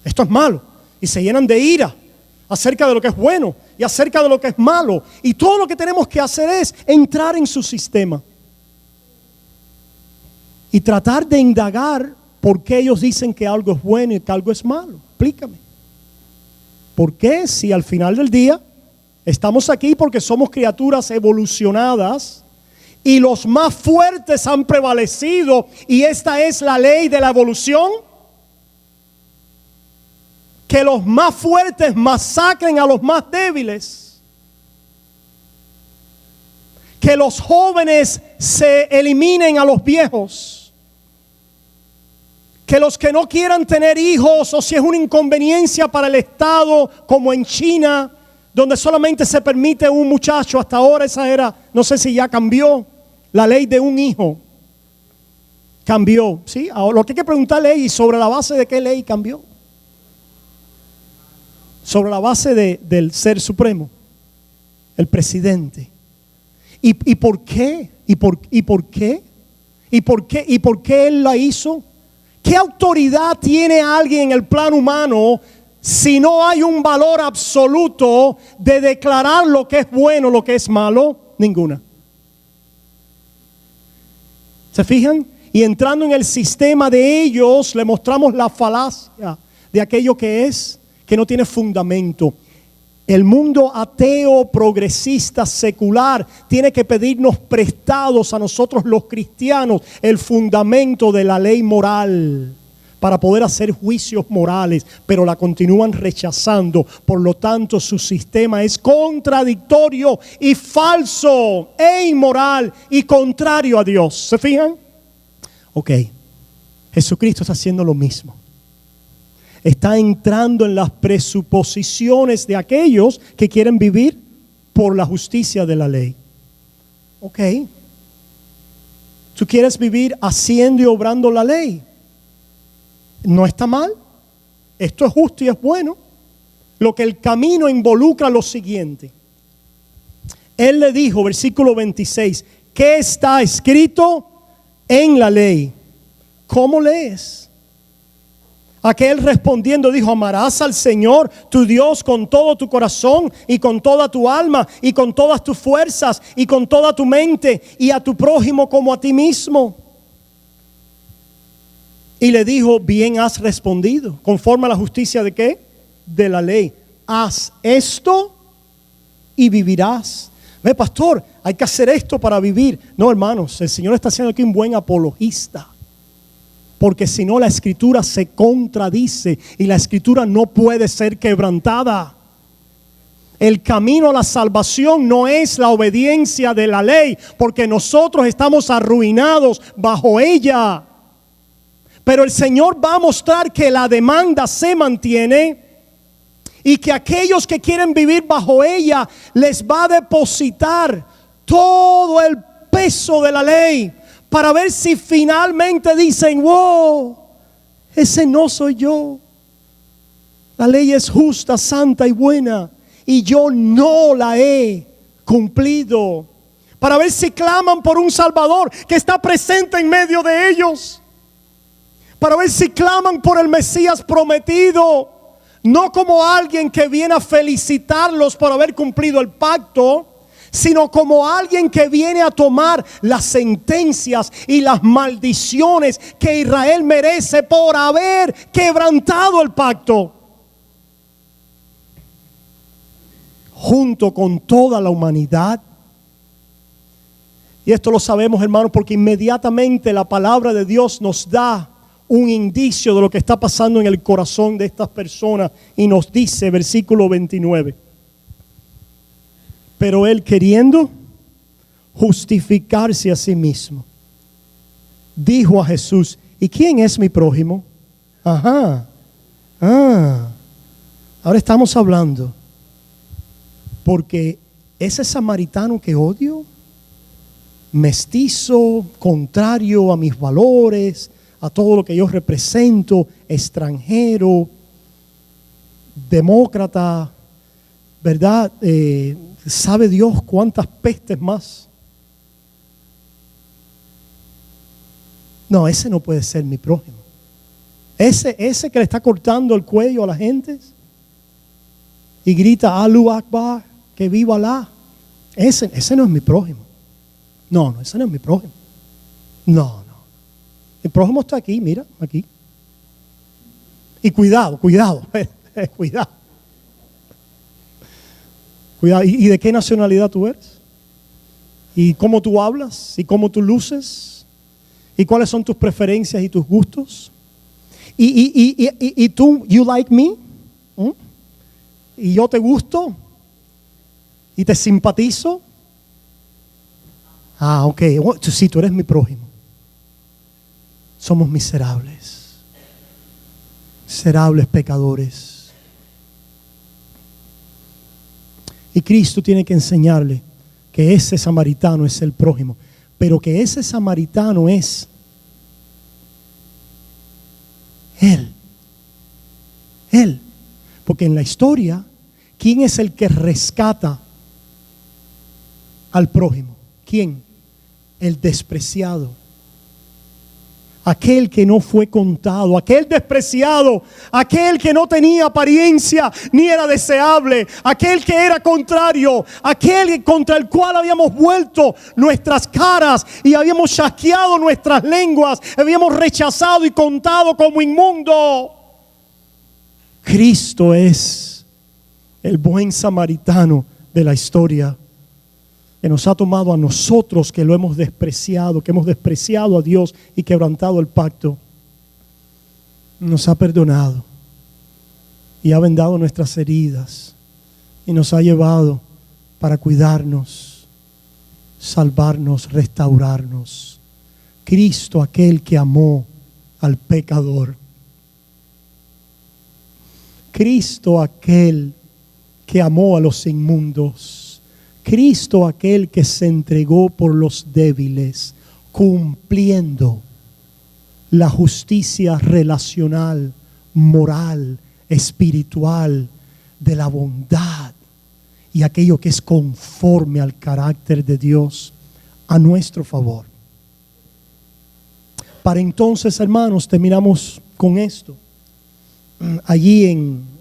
Speaker 1: Esto es malo, y se llenan de ira acerca de lo que es bueno y acerca de lo que es malo, y todo lo que tenemos que hacer es entrar en su sistema y tratar de indagar por qué ellos dicen que algo es bueno y que algo es malo. Explícame. ¿Por qué, si al final del día estamos aquí porque somos criaturas evolucionadas y los más fuertes han prevalecido y esta es la ley de la evolución? Que los más fuertes masacren a los más débiles. Que los jóvenes se eliminen a los viejos. Que los que no quieran tener hijos, o si es una inconveniencia para el Estado, como en China, donde solamente se permite un muchacho, hasta ahora esa era, no sé si ya cambió, la ley de un hijo. Cambió, ¿sí? Ahora lo que hay que preguntarle es, ¿y sobre la base de qué ley cambió? Sobre la base del ser supremo, el presidente. ¿Y por qué? ¿Y por qué? ¿Y por qué? ¿Y por qué él la hizo? ¿Qué autoridad tiene alguien en el plano humano si no hay un valor absoluto de declarar lo que es bueno, lo que es malo? Ninguna. ¿Se fijan? Y entrando en el sistema de ellos, le mostramos la falacia de aquello que no tiene fundamento. El mundo ateo, progresista, secular, tiene que pedirnos prestados a nosotros los cristianos el fundamento de la ley moral para poder hacer juicios morales, pero la continúan rechazando. Por lo tanto, su sistema es contradictorio y falso e inmoral y contrario a Dios. ¿Se fijan? Ok, Jesucristo está haciendo lo mismo. Está entrando en las presuposiciones de aquellos que quieren vivir por la justicia de la ley. Ok. ¿Tú quieres vivir haciendo y obrando la ley? No está mal. Esto es justo y es bueno. Lo que el camino involucra lo siguiente. Él le dijo, versículo 26, ¿qué está escrito en la ley? ¿Cómo lees? Aquel respondiendo dijo: amarás al Señor tu Dios con todo tu corazón y con toda tu alma y con todas tus fuerzas y con toda tu mente, y a tu prójimo como a ti mismo. Y le dijo: bien has respondido, conforme a la justicia ¿de qué? De la ley. Haz esto y vivirás. Ve, pastor, hay que hacer esto para vivir. No, hermanos, el Señor está haciendo aquí un buen apologista. Porque si no, la escritura se contradice y la escritura no puede ser quebrantada. El camino a la salvación no es la obediencia de la ley, porque nosotros estamos arruinados bajo ella. Pero el Señor va a mostrar que la demanda se mantiene y que aquellos que quieren vivir bajo ella les va a depositar todo el peso de la ley, para ver si finalmente dicen: wow, ese no soy yo. La ley es justa, santa y buena, y yo no la he cumplido. Para ver si claman por un Salvador que está presente en medio de ellos. Para ver si claman por el Mesías prometido, no como alguien que viene a felicitarlos por haber cumplido el pacto, sino como alguien que viene a tomar las sentencias y las maldiciones que Israel merece por haber quebrantado el pacto, junto con toda la humanidad. Y esto lo sabemos, hermanos, porque inmediatamente la palabra de Dios nos da un indicio de lo que está pasando en el corazón de estas personas, y nos dice, versículo 29: pero él, queriendo justificarse a sí mismo, dijo a Jesús: ¿y quién es mi prójimo? Ahora estamos hablando, porque ese samaritano que odio, mestizo, contrario a mis valores, a todo lo que yo represento, extranjero, demócrata, ¿verdad? ¿Sabe Dios cuántas pestes más? No, ese no puede ser mi prójimo. Ese que le está cortando el cuello a la gente y grita Allahu Akbar, que viva Alá. Ese no es mi prójimo. No, ese no es mi prójimo. No. El prójimo está aquí, mira, aquí. Y cuidado. Cuidado. ¿Y de qué nacionalidad tú eres? ¿Y cómo tú hablas? ¿Y cómo tú luces? ¿Y cuáles son tus preferencias y tus gustos? ¿Y tú, you like me? ¿Mm? ¿Y yo te gusto? ¿Y te simpatizo? Ok, sí, tú eres mi prójimo. Somos miserables pecadores. Y Cristo tiene que enseñarle que ese samaritano es el prójimo, pero que ese samaritano es Él. Porque en la historia, ¿quién es el que rescata al prójimo? ¿Quién? El despreciado. Aquel que no fue contado, aquel despreciado, aquel que no tenía apariencia ni era deseable, aquel que era contrario, aquel contra el cual habíamos vuelto nuestras caras y habíamos chasqueado nuestras lenguas, habíamos rechazado y contado como inmundo. Cristo es el buen samaritano de la historia, que nos ha tomado a nosotros que lo hemos despreciado, que hemos despreciado a Dios y quebrantado el pacto. Nos ha perdonado y ha vendado nuestras heridas y nos ha llevado para cuidarnos, salvarnos, restaurarnos. Cristo, aquel que amó al pecador. Cristo, aquel que amó a los inmundos. Cristo, aquel que se entregó por los débiles, cumpliendo la justicia relacional, moral, espiritual, de la bondad y aquello que es conforme al carácter de Dios a nuestro favor. Para entonces, hermanos, terminamos con esto. allí en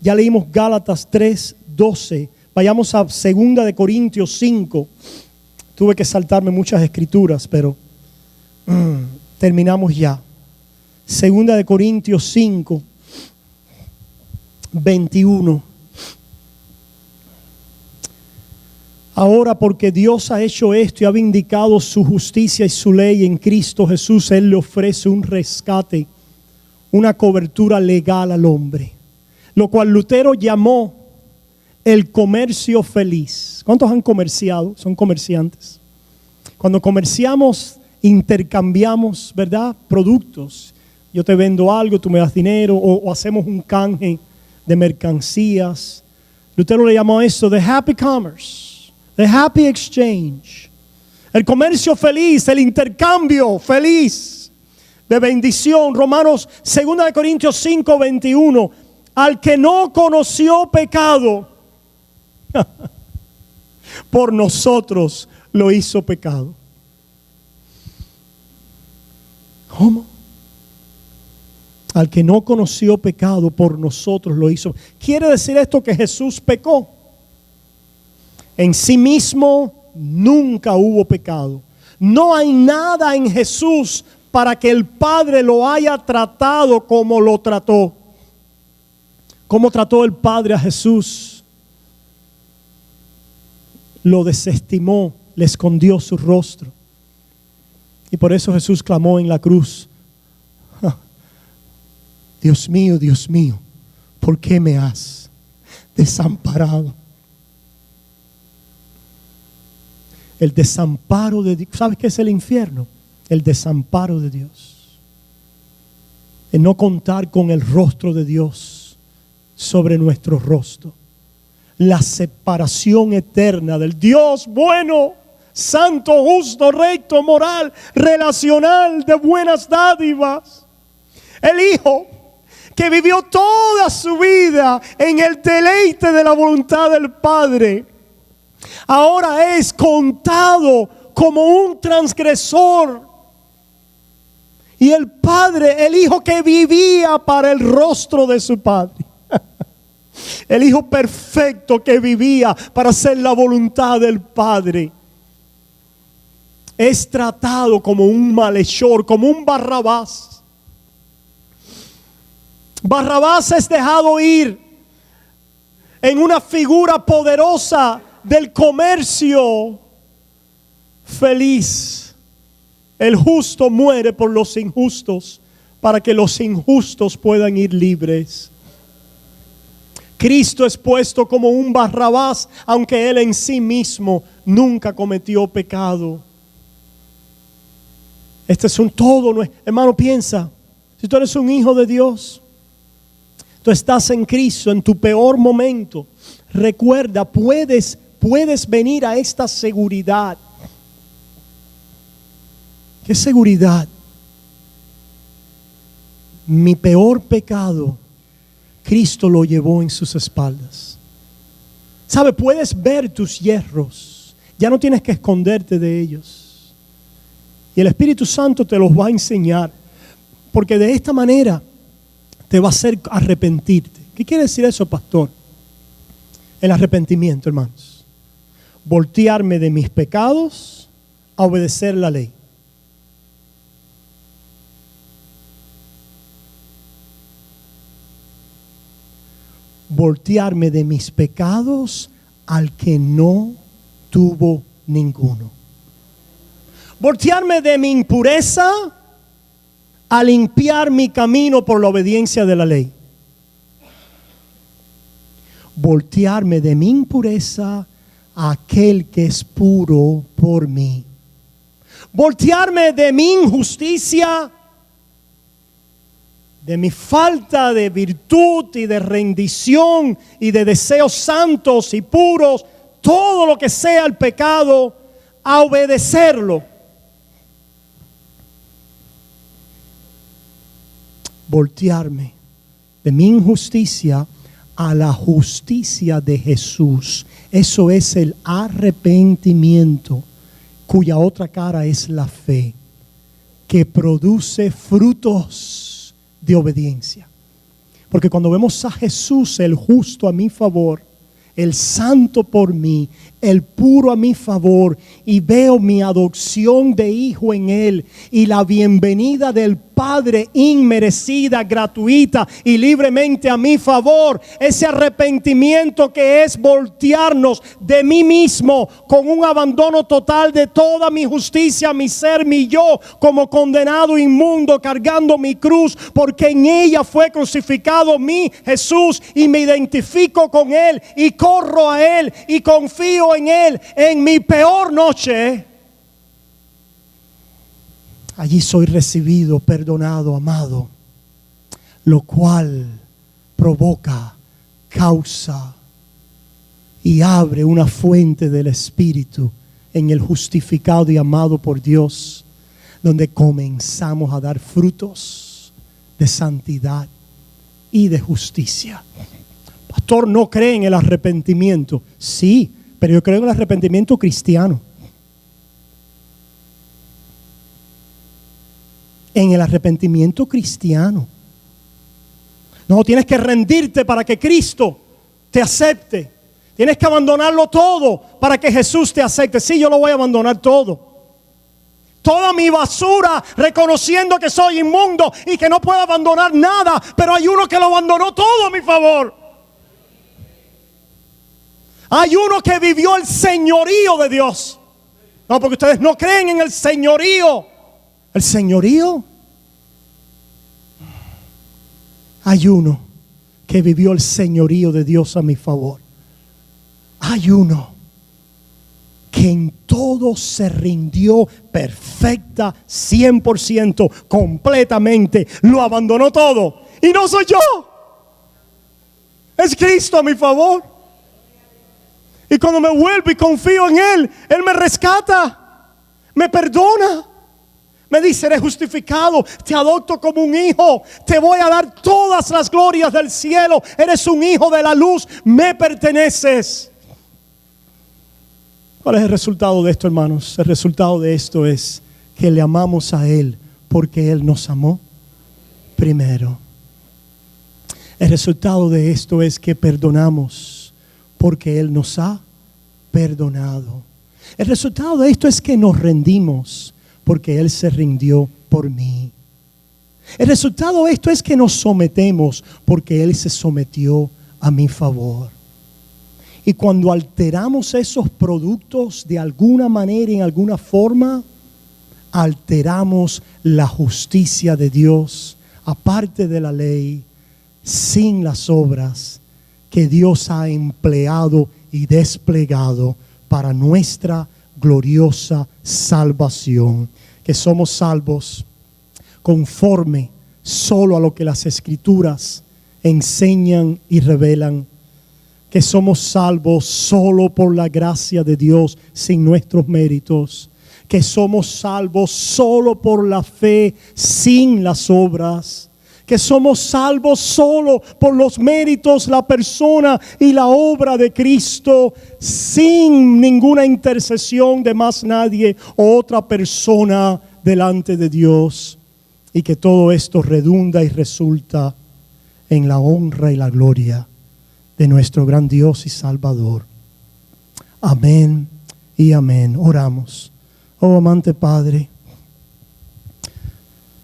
Speaker 1: ya leímos Gálatas 3:12, vayamos a 2 de Corintios 5. Tuve que saltarme muchas escrituras, pero terminamos ya. 2 de Corintios 5, 21. Ahora, porque Dios ha hecho esto y ha vindicado su justicia y su ley en Cristo Jesús, Él le ofrece un rescate, una cobertura legal al hombre, lo cual Lutero llamó el comercio feliz. ¿Cuántos han comerciado? Son comerciantes. Cuando comerciamos, intercambiamos, ¿verdad?, productos. Yo te vendo algo, tú me das dinero, o hacemos un canje de mercancías. Lutero le llamó a eso the happy commerce, the happy exchange, el comercio feliz, el intercambio feliz de bendición. Romanos 2 de Corintios 5, 21. Al que no conoció pecado, por nosotros lo hizo pecado. ¿Cómo? Al que no conoció pecado, por nosotros lo hizo. ¿Quiere decir esto que Jesús pecó? En sí mismo nunca hubo pecado. No hay nada en Jesús para que el Padre lo haya tratado como lo trató. ¿Cómo trató el Padre a Jesús? Lo desestimó, le escondió su rostro. Y por eso Jesús clamó en la cruz: Dios mío, ¿por qué me has desamparado? El desamparo de Dios. ¿Sabes qué es el infierno? El desamparo de Dios. El no contar con el rostro de Dios sobre nuestro rostro. La separación eterna del Dios bueno, santo, justo, recto, moral, relacional, de buenas dádivas. El Hijo que vivió toda su vida en el deleite de la voluntad del Padre, ahora es contado como un transgresor. Y el Padre, el Hijo que vivía para el rostro de su Padre, el Hijo perfecto que vivía para hacer la voluntad del Padre, es tratado como un malhechor, como un Barrabás. Barrabás es dejado ir en una figura poderosa del comercio feliz. El justo muere por los injustos para que los injustos puedan ir libres. Cristo es puesto como un Barrabás, aunque Él en sí mismo nunca cometió pecado. Este es un todo. Hermano, piensa, si tú eres un hijo de Dios, tú estás en Cristo en tu peor momento, recuerda, puedes venir a esta seguridad. ¿Qué seguridad? Mi peor pecado, Cristo lo llevó en sus espaldas. ¿Sabe? Puedes ver tus hierros. Ya no tienes que esconderte de ellos. Y el Espíritu Santo te los va a enseñar. Porque de esta manera te va a hacer arrepentirte. ¿Qué quiere decir eso, pastor? El arrepentimiento, hermanos. Voltearme de mis pecados a obedecer la ley. Voltearme de mis pecados al que no tuvo ninguno. Voltearme de mi impureza a limpiar mi camino por la obediencia de la ley. Voltearme de mi impureza a aquel que es puro por mí. Voltearme de mi injusticia, de mi falta de virtud y de rendición y de deseos santos y puros, todo lo que sea el pecado, a obedecerlo. Voltearme de mi injusticia a la justicia de Jesús. Eso es el arrepentimiento. cuya otra cara es la fe, que produce frutos de obediencia. Porque cuando vemos a Jesús, el justo a mi favor, el santo por mí, el puro a mi favor, y veo mi adopción de hijo en él y la bienvenida del Padre inmerecida, gratuita y libremente a mi favor, ese arrepentimiento que es voltearnos de mí mismo con un abandono total de toda mi justicia, mi ser, mi yo, como condenado inmundo, cargando mi cruz, porque en ella fue crucificado mi Jesús, y me identifico con él y corro a él y confío en él en mi peor noche. Allí soy recibido, perdonado, amado, lo cual provoca, causa y abre una fuente del Espíritu en el justificado y amado por Dios, donde comenzamos a dar frutos de santidad y de justicia. Pastor, ¿no cree en el arrepentimiento? Sí, pero yo creo en el arrepentimiento cristiano. En el arrepentimiento cristiano. No, tienes que rendirte para que Cristo te acepte. Tienes que abandonarlo todo para que Jesús te acepte. Sí, yo lo voy a abandonar todo. Toda mi basura, reconociendo que soy inmundo y que no puedo abandonar nada. Pero hay uno que lo abandonó todo a mi favor. Hay uno que vivió el señorío de Dios. No, porque ustedes no creen en el señorío. El señorío. Hay uno que vivió el señorío de Dios a mi favor. Hay uno que en todo se rindió perfecta, 100%, completamente. Lo abandonó todo. Y no soy yo. Es Cristo a mi favor. Y cuando me vuelvo y confío en Él, Él me rescata, me perdona. Me dice, eres justificado, te adopto como un hijo, te voy a dar todas las glorias del cielo, eres un hijo de la luz, me perteneces. ¿Cuál es el resultado de esto, hermanos? El resultado de esto es que le amamos a Él porque Él nos amó primero. El resultado de esto es que perdonamos porque Él nos ha perdonado. El resultado de esto es que nos rendimos porque Él se rindió por mí. El resultado de esto es que nos sometemos porque Él se sometió a mi favor. Y cuando alteramos esos productos de alguna manera, en alguna forma, alteramos la justicia de Dios, aparte de la ley, sin las obras que Dios ha empleado y desplegado para nuestra gloriosa salvación. Que somos salvos conforme solo a lo que las Escrituras enseñan y revelan. Que somos salvos solo por la gracia de Dios, sin nuestros méritos. Que somos salvos solo por la fe, sin las obras. Que somos salvos solo por los méritos, la persona y la obra de Cristo, sin ninguna intercesión de más nadie o otra persona delante de Dios. Y que todo esto redunda y resulta en la honra y la gloria de nuestro gran Dios y Salvador. Amén y amén. Oramos. Oh amante Padre,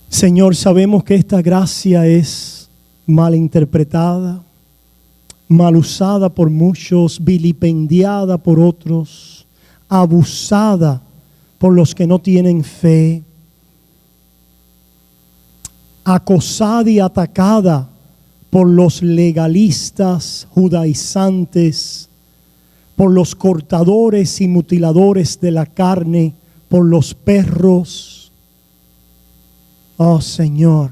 Speaker 1: Señor, sabemos que esta gracia es mal interpretada, mal usada por muchos, vilipendiada por otros, abusada por los que no tienen fe, acosada y atacada por los legalistas judaizantes, por los cortadores y mutiladores de la carne, por los perros. Oh Señor,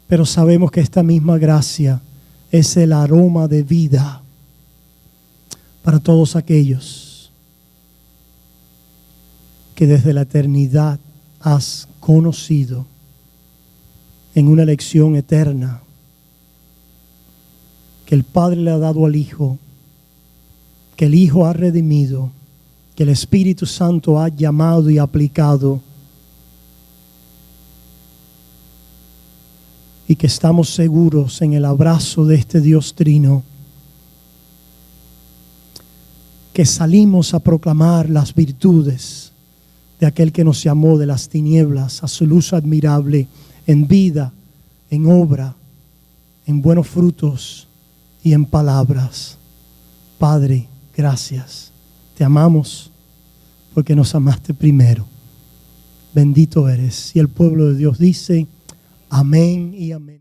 Speaker 1: pero sabemos que esta misma gracia es el aroma de vida para todos aquellos que desde la eternidad has conocido en una elección eterna, que el Padre le ha dado al Hijo, que el Hijo ha redimido que el Espíritu Santo ha llamado y aplicado, y que estamos seguros en el abrazo de este Dios Trino, que salimos a proclamar las virtudes de aquel que nos llamó de las tinieblas a su luz admirable, en vida, en obra, en buenos frutos y en palabras. Padre, gracias. Te amamos porque nos amaste primero. Bendito eres. Y el pueblo de Dios dice: amén y amén.